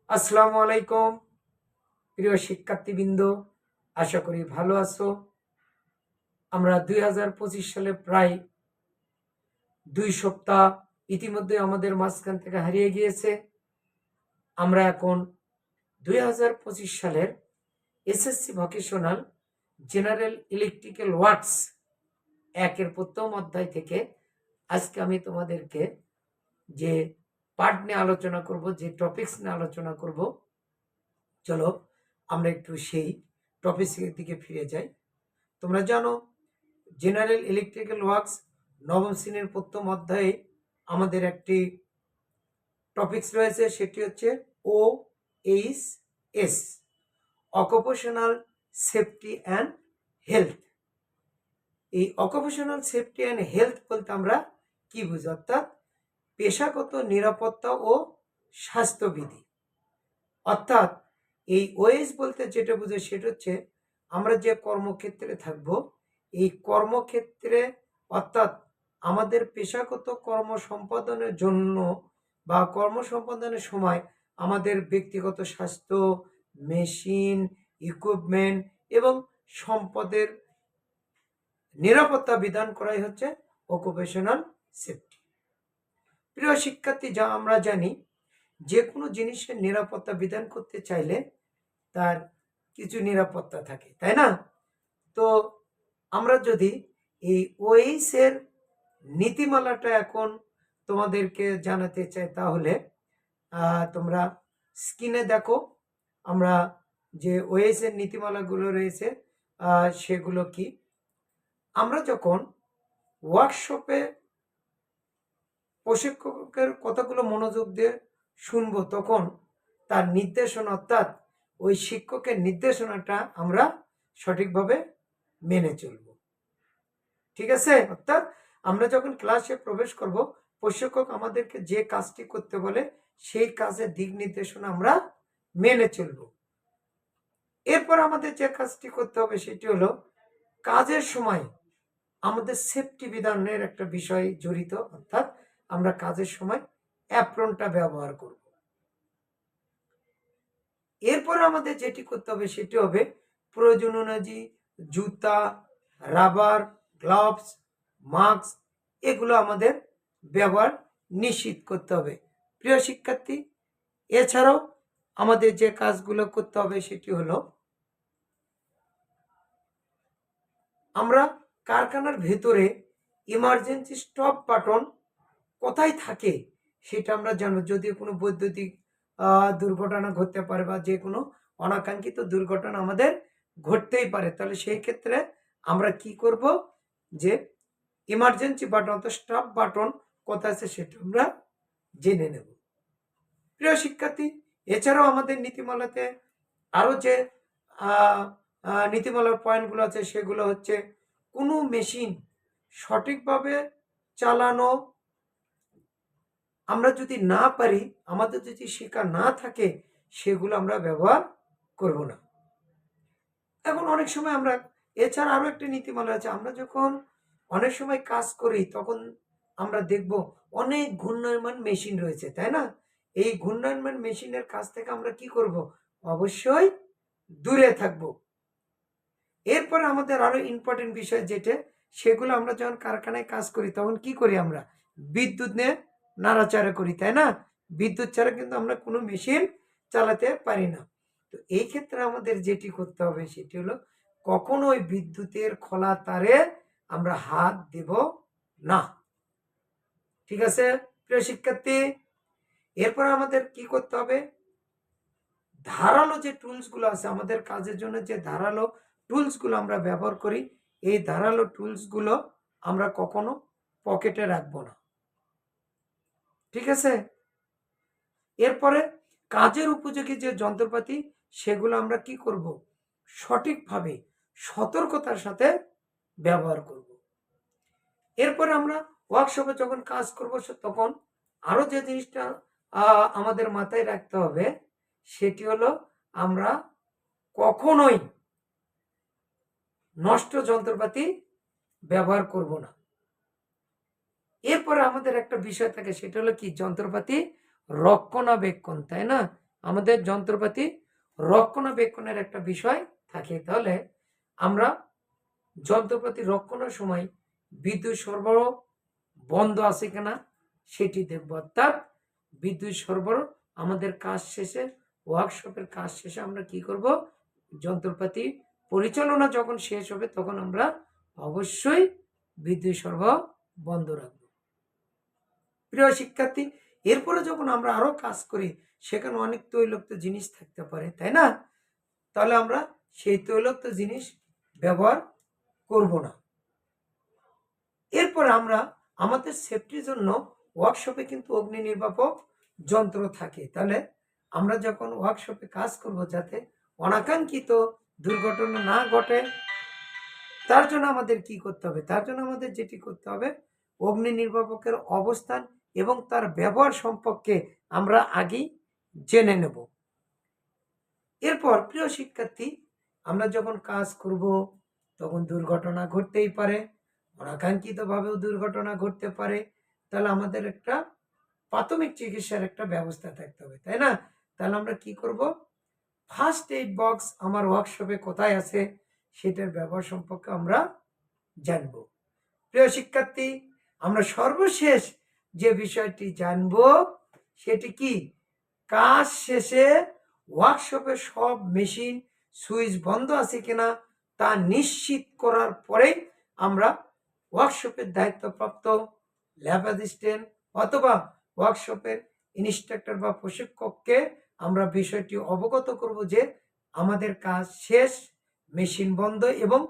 আসসালামু আলাইকুম প্রিয় শিক্ষার্থীবৃন্দ, আশা করি ভালো আছো। আমরা 2025 সালে প্রায় 2 সপ্তাহ ইতিমধ্যে আমাদের মাঝখান থেকে হারিয়ে গিয়েছে। আমরা এখন 2025 সালের SSC vocational general electrical works 1-এর প্রথম অধ্যায় থেকে আজকে আমি তোমাদেরকে যে পার্ট নিয়ে আলোচনা করব, যে টপিকস নিয়ে আলোচনা করব, চলো আমরা একটু সেই টপিক্সের দিকে ফিরে যাই। তোমরা জানো জেনারেল ইলেকট্রিক্যাল ওয়ার্কস নবম শ্রেণীর প্রথম অধ্যায়ে আমাদের একটি টপিকস রয়েছে, সেটি হচ্ছে OHS, occupational safety and health. এই অকুপেশনাল সেফটি অ্যান্ড হেলথ বলতে আমরা কি বুঝি, অর্থাৎ পেশাগত নিরাপত্তা ও স্বাস্থ্যবিধি। অর্থাৎ এই ওএস বলতে যেটা বুঝে সেটা হচ্ছে আমরা যে কর্মক্ষেত্রে থাকব, এই কর্মক্ষেত্রে অর্থাৎ আমাদের পেশাগত কর্ম সম্পাদনের জন্য বা কর্ম সম্পাদনের সময় আমাদের ব্যক্তিগত স্বাস্থ্য, মেশিন, ইকুইপমেন্ট এবং সম্পদের নিরাপত্তা বিধান করাই হচ্ছে অকুপেশনাল সেফটি। প্রিয় শিক্ষার্থী, যা আমরা জানি যে কোনো জিনিসের নিরাপত্তা বিধান করতে চাইলে তার কিছু নিরাপত্তা থাকে, তাই না? তো আমরা যদি এই ওএইচ এর নীতিমালাটা এখন তোমাদেরকে জানাতে চাই, তাহলে তোমরা স্ক্রিনে দেখো আমরা যে ওএইচ এর নীতিমালাগুলো রয়েছে সেগুলো কি। আমরা যখন ওয়ার্কশপে প্রশিক্ষকের কথাগুলো মনোযোগ দিয়ে শুনবো, তখন তার নির্দেশনা অর্থাৎ ওই শিক্ষকের নির্দেশনাটা আমরা সঠিকভাবে মেনে চলব, ঠিক আছে? অর্থাৎ আমরা যখন ক্লাসে প্রবেশ করব, প্রশিক্ষক আমাদেরকে যে কাজটি করতে বলে সেই কাজের দিক নির্দেশনা আমরা মেনে চলব। এরপর আমাদের যে কাজটি করতে হবে সেটি হলো কাজের সময় আমাদের সেফটি বিধানের একটা বিষয় জড়িত, অর্থাৎ আমরা কাজের সময় অ্যাপ্রনটা ব্যবহার করব। এরপর আমাদের যেটি করতে হবে সেটি হবে প্রয়োজন অনুযায়ী জুতা, রাবার, গ্লাভস, মাস্ক এগুলো আমাদের ব্যবহার নিশ্চিত করতে হবে। প্রিয় শিক্ষার্থী, এছাড়াও আমাদের যে কাজগুলো করতে হবে সেটি হলো আমরা কারখানার ভেতরে ইমার্জেন্সি স্টপ বাটন কোথায় থাকে সেটা আমরা জানবো। যদি কোনো বৈদ্যুতিক দুর্ঘটনা ঘটতে পারে বা যে কোনো অনাকাঙ্ক্ষিত দুর্ঘটনা আমাদের ঘটতেই পারে, তাহলে সেই ক্ষেত্রে আমরা কি করব, যে ইমার্জেন্সি বাটন অর্থাৎ স্টপ বাটন কোথায় আছে সেটা আমরা জেনে নেব। প্রিয় শিক্ষার্থী, এছাড়াও আমাদের নীতিমালাতে আরও যে নীতিমালার পয়েন্টগুলো আছে সেগুলো হচ্ছে কোনো মেশিন সঠিকভাবে চালানো আমরা যদি না পারি, আমাদের যদি শেখা না থাকে, সেগুলো আমরা ব্যবহার করব না। এখন অনেক সময় আমরা এছাড়া আরও একটা নীতিমালা আছে, আমরা যখন অনেক সময় কাজ করি তখন আমরা দেখব অনেক ঘূর্ণায়মান মেশিন রয়েছে, তাই না? এই ঘূর্ণায়মান মেশিনের কাছ থেকে আমরা কি করব, অবশ্যই দূরে থাকব। এরপরে আমাদের আরো ইম্পর্টেন্ট বিষয় যেটা, সেগুলো আমরা যখন কারখানায় কাজ করি তখন কি করি, আমরা বিদ্যুৎ নিয়ে নাড়াচাড়া করি, তাই না? বিদ্যুৎ ছাড়া কিন্তু আমরা কোনো মেশিন চালাতে পারি না। তো এই ক্ষেত্রে আমাদের যেটি করতে হবে সেটি হলো কখনোই বিদ্যুতের খোলা তারে আমরা হাত দেব না, ঠিক আছে প্রিয় শিক্ষার্থী? এরপর আমাদের কি করতে হবে, ধারালো যে টুলসগুলো আছে আমাদের কাজের জন্য, যে ধারালো টুলসগুলো আমরা ব্যবহার করি, এই ধারালো টুলসগুলো আমরা কখনো পকেটে রাখবো না, ঠিক আছে? এরপরে কাজের উপযোগী যে যন্ত্রপাতি সেগুলো আমরা কি করব, সঠিকভাবে সতর্কতার সাথে ব্যবহার করব। এরপরে আমরা ওয়ার্কশপে যখন কাজ করব তখন আরো যে জিনিসটা আমাদের মাথায় রাখতে হবে সেটি হলো আমরা কখনোই নষ্ট যন্ত্রপাতি ব্যবহার করব না। এরপরে আমাদের একটা বিষয় থাকে, সেটা হলো কি, যন্ত্রপাতি রক্ষণাবেক্ষণ, তাই না? আমাদের যন্ত্রপাতি রক্ষণাবেক্ষণের একটা বিষয় থাকে। তাহলে আমরা যন্ত্রপাতি রক্ষণের সময় বিদ্যুৎ সরবরাহ বন্ধ আছে কিনা সেটি দেখব। অর্থাৎ বিদ্যুৎ সরবরাহ আমাদের কাজ শেষে, ওয়ার্কশপের কাজ শেষে আমরা কি করব, যন্ত্রপাতি পরিচালনা যখন শেষ হবে তখন আমরা অবশ্যই বিদ্যুৎ সরবরাহ বন্ধ রাখব। প্রিয় শিক্ষার্থী, এরপরে যখন আমরা আরো কাজ করি সেখানে অনেক তৈলাক্ত জিনিস থাকতে পারে, তাই না? তাহলে আমরা সেই তৈলাক্ত জিনিস ব্যবহার করব না। এরপর আমরা আমাদের সেফটির জন্য ওয়ার্কশপে কিন্তু অগ্নি নির্বাপক যন্ত্র থাকে। তাহলে আমরা যখন ওয়ার্কশপে কাজ করব যাতে অনাকাঙ্ক্ষিত দুর্ঘটনা না ঘটে, তার জন্য আমাদের কি করতে হবে? তার জন্য আমাদের যেটি করতে হবে, অগ্নি নির্বাপকের অবস্থান এবং তার ব্যবহার সম্পর্কে আমরা আগেই জেনে নেব। এরপর প্রিয় শিক্ষার্থী, আমরা যখন কাজ করব তখন দুর্ঘটনা ঘটতেই পারে, অনাকাঙ্ক্ষিতভাবেও দুর্ঘটনা ঘটতে পারে। তাহলে আমাদের একটা প্রাথমিক চিকিৎসার একটা ব্যবস্থা থাকতে হবে, তাই না? তাহলে আমরা কি করব, ফার্স্ট এইড বক্স আমার ওয়ার্কশপে কোথায় আছে সেটার ব্যবহার সম্পর্কে আমরা জানব। প্রিয় শিক্ষার্থী, আমরা সর্বশেষ যে বিষয়টি জানব সেটি কি, কাজ শেষে ওয়ার্কশপের সব মেশিন সুইচ বন্ধ আছে কিনা তা নিশ্চিত করার পরে আমরা ওয়ার্কশপের দায়িত্বপ্রাপ্ত ল্যাব অ্যাসিস্ট্যান্ট অথবা ওয়ার্কশপের ইনস্ট্রাক্টর বা প্রশিক্ষককে আমরা বিষয়টি অবগত করব যে আমাদের কাজ শেষ, মেশিন বন্ধ এবং